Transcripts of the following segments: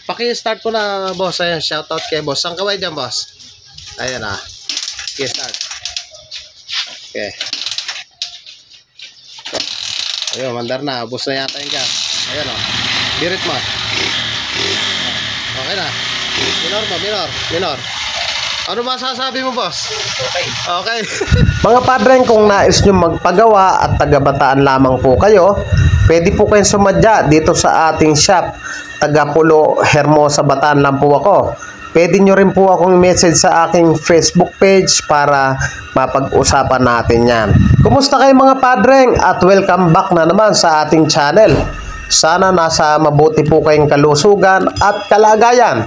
Paki-start ko na, boss. Ayan, shoutout kay boss. Saan kaway dyan, boss? Ayan ah. Paki-start. Okay. Ayun, mandar na. Ubus na yata yung gas. Ayan o. Birit mo. Okay na. Minor mo, minor. Ano masasabi mo, boss? Okay. Okay. Mga padreng, kung nais nyo magpagawa at taga-Bataan lamang po kayo, pwede po kayong sumadya dito sa ating shop. Taga-Pulo Hermosa, Bataan lang po ako. Pwede nyo rin po akong message sa aking Facebook page para mapag-usapan natin yan. Kumusta kayo mga padreng at welcome back na naman sa ating channel. Sana nasa mabuti po kayong kalusugan at kalagayan.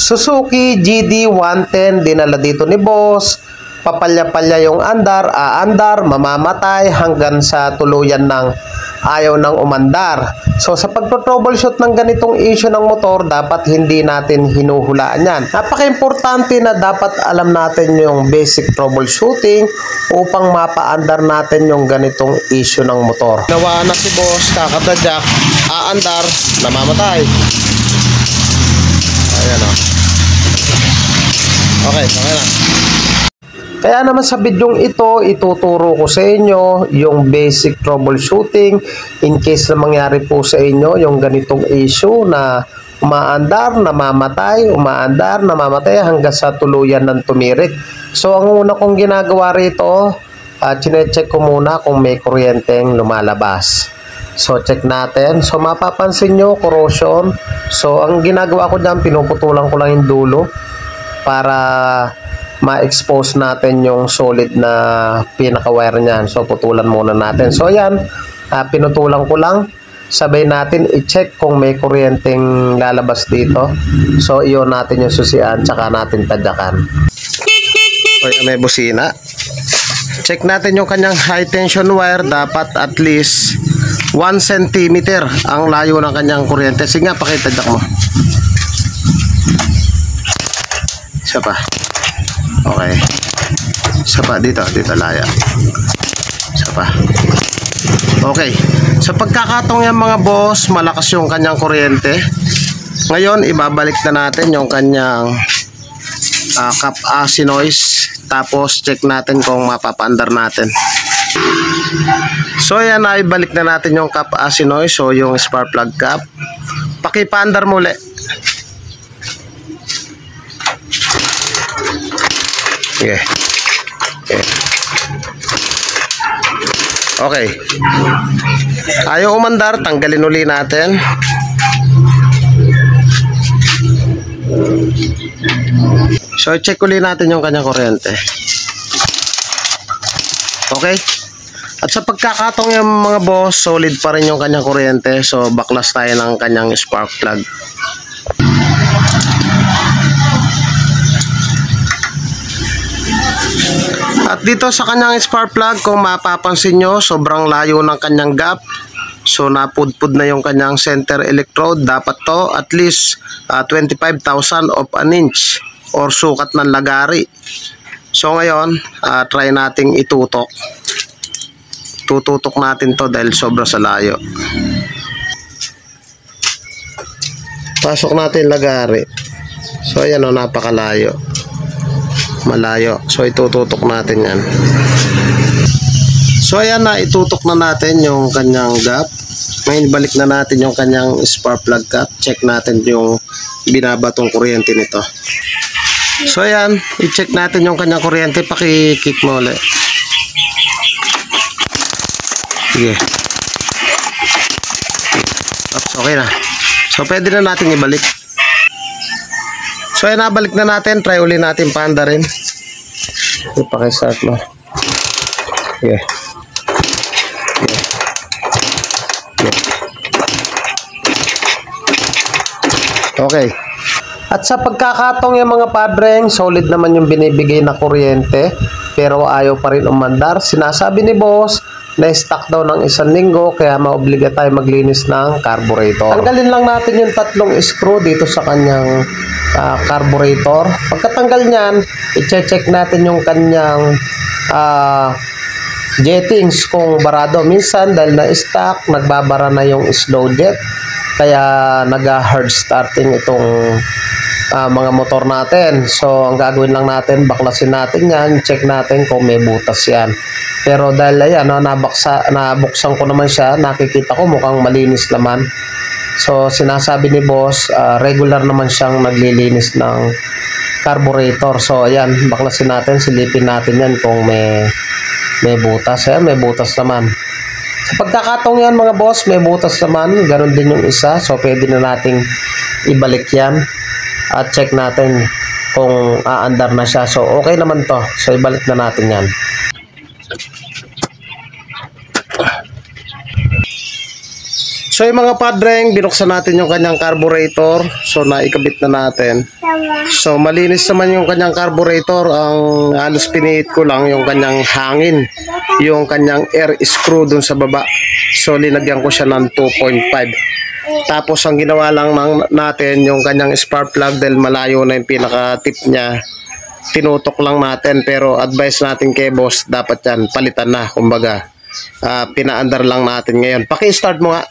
Suzuki GD110 dinala dito ni boss. Papalya-palya yung andar, aandar, mamamatay hanggang sa tuluyan ng ayaw ng umandar. So sa pagto-troubleshoot ng ganitong issue ng motor, dapat hindi natin hinuhulaan yan. Napaka-importante na dapat alam natin yung basic troubleshooting upang mapaandar natin yung ganitong issue ng motor. Nawa na si boss, kakadadyak, aandar, namamatay. Ayan o. Okay na. Kaya naman sa bidyong ito, ituturo ko sa inyo yung basic troubleshooting in case na mangyari po sa inyo yung ganitong issue na umaandar, namamatay, umaandar, namamatay hanggang sa tuluyan ng tumirik. So ang una kong ginagawa rito, chinecheck ko muna kung may kuryenteng lumalabas. So check natin. So mapapansin nyo, corrosion. So ang ginagawa ko dyan, pinuputulan ko lang yung dulo para ma-expose natin yung solid na pinaka-wire niyan. So putulan muna natin. So yan, pinutulan ko lang. Sabay natin i-check kung may kuryenteng lalabas dito. So iyon natin yung susian, tsaka natin tadyakan. Okay, may busina. Check natin yung kanyang high tension wire. Dapat at least 1 cm ang layo ng kanyang kuryente. Sige nga, pakitadyak mo. Isa pa. Okay. Isa pa, dito laya. Isa pa. Okay. Sa pagkakatong yan mga boss, malakas yung kanyang kuryente. Ngayon, ibabalik na natin yung kanyang cap AC noise. Tapos, check natin kung mapapaandar natin. So, yan na, ibalik na natin yung cap AC noise. So, yung spark plug cap. Pakipaandar muli. Okay. Okay. Ayaw umandar, tanggalin uli natin. So check uli natin yung kanyang kuryente. Okay. At sa pagkakatong yung mga boss, solid pa rin yung kanyang kuryente. So baklas tayo ng kanyang spark plug. At dito sa kanyang spark plug, kung mapapansin nyo, sobrang layo ng kanyang gap. So napudpud na yung kanyang center electrode. Dapat to at least 25,000 of an inch or sukat ng lagari. So ngayon, try nating itutok. Tututok natin to dahil sobra sa layo. Pasok natin lagari. So ayan o, napakalayo. Malayo. So itututok natin yan. So ayan na, itutok na natin yung kanyang gap. Ngayon balik na natin yung kanyang spark plug cap. Check natin yung binabatong kuryente nito. So ayan, i-check natin yung kanyang kuryente. Paki-kick mo ulit. Sige. Oops, okay na. So pwede na natin ibalik. So ayan, nabalik na natin. Try uli natin paandarin. Ipaki-start mo. Okay. Okay. At sa pagkakatong yung mga padreng, solid naman yung binibigay na kuryente, pero ayaw pa rin umandar. Sinasabi ni boss na stock daw ng 1 linggo, kaya maobliga tayo maglinis ng carburetor. Tanggalin lang natin yung 3 screw dito sa kanyang carburetor. Pagkatanggal niyan, i-check natin yung kanyang jettings kung barado. Minsan dahil na stock, nagbabara na yung slow jet. kaya nag-hard starting itong mga motor natin. So ang gagawin lang natin, baklasin natin yan, check natin kung may butas yan. Pero dahil ayan, nabuksan ko naman siya, nakikita ko mukhang malinis naman. So sinasabi ni boss, regular naman siyang naglilinis ng carburetor. So ayan, baklasin natin, silipin natin yan kung may butas. Ayan, may butas naman. Sa pagkakataong yan mga boss, may butas naman, ganun din yung isa. So pwede na nating ibalik yan at check natin kung aandar na siya. So okay naman to, so ibalik na natin yan. So yung mga padreng, binuksan natin yung kanyang carburetor. So naikabit na natin. So malinis naman yung kanyang carburetor. Ang halos pinihit ko lang yung kanyang hangin, yung kanyang air screw dun sa baba. So linagyan ko siya ng 2.5. Tapos ang ginawa lang natin yung kanyang spark plug, dahil malayo na yung pinaka-tip niya, tinutok lang natin. Pero advice natin kay boss, dapat yan palitan na, kumbaga pinaandar lang natin ngayon. Paki-start mo nga.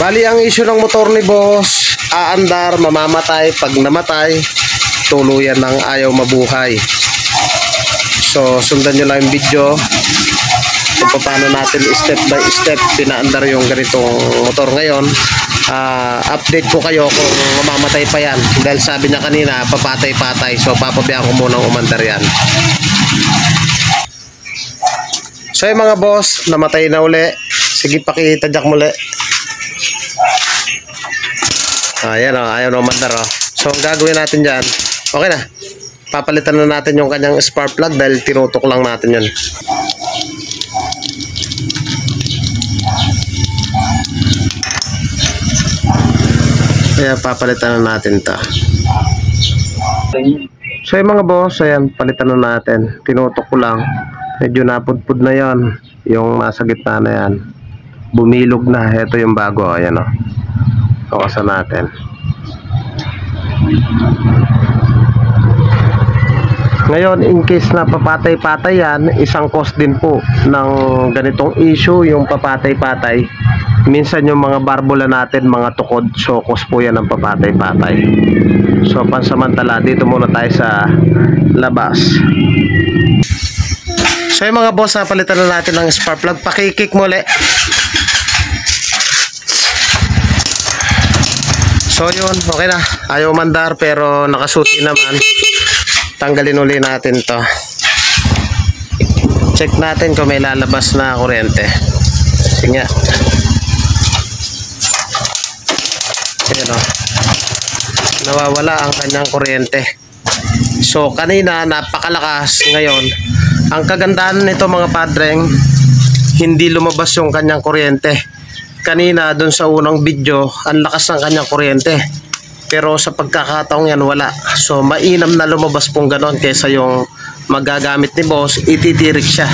Bali ang issue ng motor ni boss, aandar, mamamatay. Pag namatay, tuluyan ng ayaw mabuhay. So sundan nyo lang yung video kung paano natin step by step pinaandar yung ganitong motor ngayon. Update ko kayo kung mamamatay pa yan, dahil sabi niya kanina papatay-patay. So papabayaan ko munang umandar yan. So yung mga boss, namatay na uli. Sige, pakitadyak muli. Ayan o, ayaw na umandar o. So ang gagawin natin dyan, okay na, papalitan na natin yung kanyang spark plug dahil tinutok lang natin yan. Kaya papalitan na natin to. So yung mga boss, ayan, palitan na natin. Tinutok ko lang, medyo napudpud na yan, yung nasa gitna na yan, bumilog na. Ito yung bago, ayan o. Kawasan natin. Ngayon, in case na papatay-patay yan, isang cause din po ng ganitong issue, yung papatay-patay. Minsan yung mga barbola natin, mga tukod, so cause po yan ng papatay-patay. So pansamantala, dito muna tayo sa labas. So yung mga boss, palitan na natin ng spark plug. Pakikik muli. So yun, okay na. Ayaw mandar pero nakasusi naman. Tanggalin uli natin to. Check natin kung may lalabas na kuryente. Sige nga. Ayan o. Nawawala ang kanyang kuryente. So kanina napakalakas, ngayon ang kagandahan nito mga padreng, hindi lumabas yung kanyang kuryente. Kanina dun sa unang video, ang lakas ng kanyang kuryente, pero sa pagkakataong yan wala. So mainam na lumabas pong ganon kaysa yung magagamit ni boss, ititirik siya.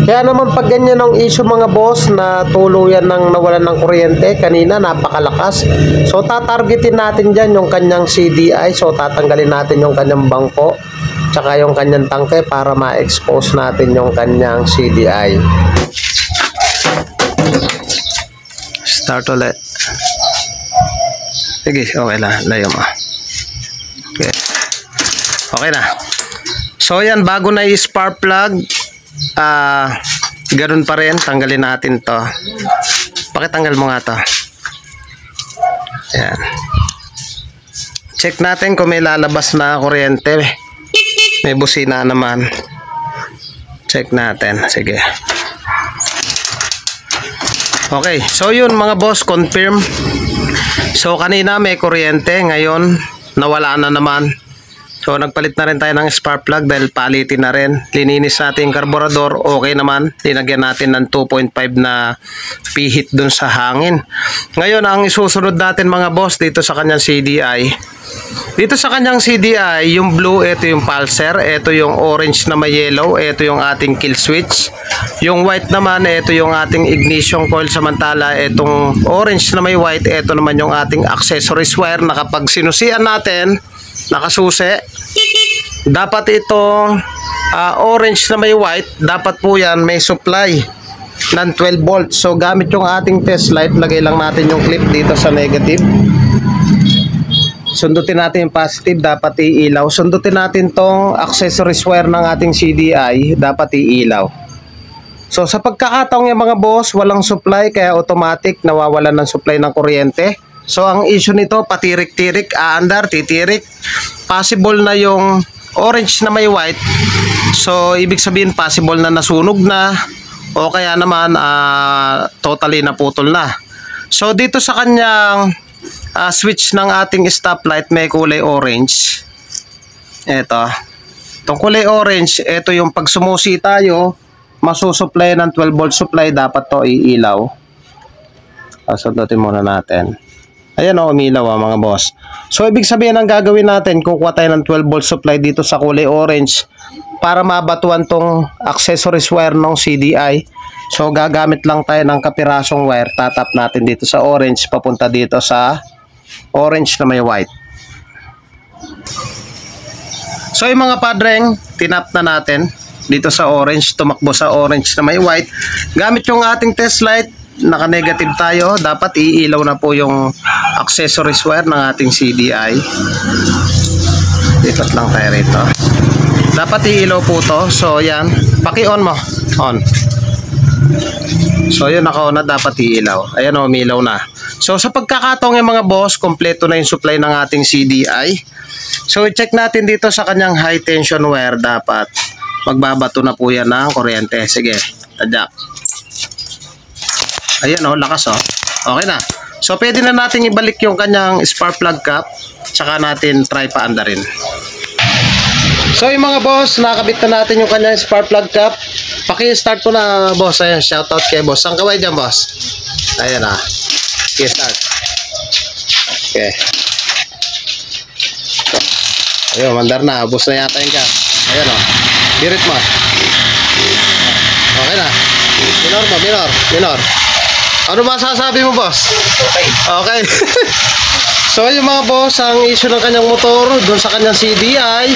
Kaya naman pag ganyan ang issue mga boss, na tuluyan ng nawalan ng kuryente, kanina napakalakas, so tatargetin natin dyan yung kanyang CDI. So tatanggalin natin yung kanyang bangko tsaka yung kanyang tangke para ma-expose natin yung kanyang CDI. Start ulit. Sige, okay na. Layo mo. Okay. Okay na. So yan, bago na i-spark plug, ganun pa rin. Tanggalin natin to. Pakitanggal mo nga to. Yan. Check natin kung may lalabas na kuryente. May busina naman. Check natin. Sige. Okay, so yun mga boss, confirm. So kanina may kuryente, ngayon nawala na naman. So nagpalit na rin tayo ng spark plug dahil palitin na rin. Lininis natin yung karburador, okay naman. Linagyan natin ng 2.5 na pihit dun sa hangin. Ngayon ang isusunod natin mga boss dito sa kanyang CDI. Dito sa kanyang CDI, yung blue, ito yung pulser, ito yung orange na may yellow, ito yung ating kill switch. Yung white naman, ito yung ating ignition coil, samantala itong orange na may white, ito naman yung ating accessories wire na kapag sinusian natin, nakasusi. Dapat itong orange na may white, dapat po yan may supply ng 12 volts. So gamit yung ating test light, lagay lang natin yung clip dito sa negative. Sundutin natin yung positive, dapat iilaw. Sundutin natin tong accessories wire ng ating CDI, dapat iilaw. So sa pagkakataong yung mga boss, walang supply, kaya automatic nawawalan ng supply ng kuryente. So ang issue nito, patirik-tirik, aandar, titirik. Possible na yung orange na may white. So ibig sabihin possible na nasunog na, o kaya naman totally naputol na. So dito sa kanyang switch ng ating stoplight, may kulay orange. Ito. Itong kulay orange, ito yung pag sumusi tayo, masusupply ng 12 volt supply, dapat to iilaw. Sundutin muna natin. Ayan o, umilaw mga boss. So ibig sabihin ang gagawin natin, kukuha tayo ng 12 volt supply dito sa kulay orange para mabatuan tong accessories wire ng CDI. So gagamit lang tayo ng kapirasong wire, tatap natin dito sa orange papunta dito sa orange na may white. So yung mga padreng, tinap na natin dito sa orange, tumakbo sa orange na may white. Gamit yung ating test light, naka-negative tayo, dapat iilaw na po yung accessories wire ng ating CDI. Lipat lang tayo rito. Dapat iilaw po to. So yan, paki-on mo. On. So yun, naka-on na, dapat iilaw. Ayan o, umilaw na. So sa pagkakataong yung mga boss, kompleto na yung supply ng ating CDI. So i-check natin dito sa kanyang high tension wire, dapat magbabato na po yan ng kuryente. Sige, tadyak. Ayan o, lakas o. Okay na. So pwede na natin ibalik yung kanyang spark plug cap, tsaka natin try paandarin. So yung mga boss, nakabit na natin yung kanyang spark plug cap. Paki-start ko na boss. Ayan, shoutout kay boss. Saan kaway dyan boss? Ayan na. Okay, start. Okay. Ayun, mandar na. Bus na yata yung gas. Ayan o. Birit mo. Okay na. Minor mo, minor. Ano masasabi mo boss? Okay. So yung mga boss, ang issue ng kanyang motor doon sa kanyang CDI,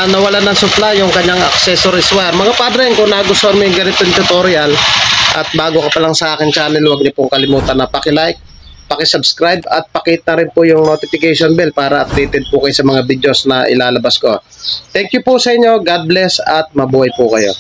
nawalan ng supply yung kanyang accessories wire. Mga padre, kung nagustuhan mo yung ganitong tutorial at bago ka pa lang sa akin channel, huwag niyo pong kalimutan na paki-like, paki-subscribe at pakita rin po yung notification bell para updated po kayo sa mga videos na ilalabas ko. Thank you po sa inyo. God bless at mabuhay po kayo.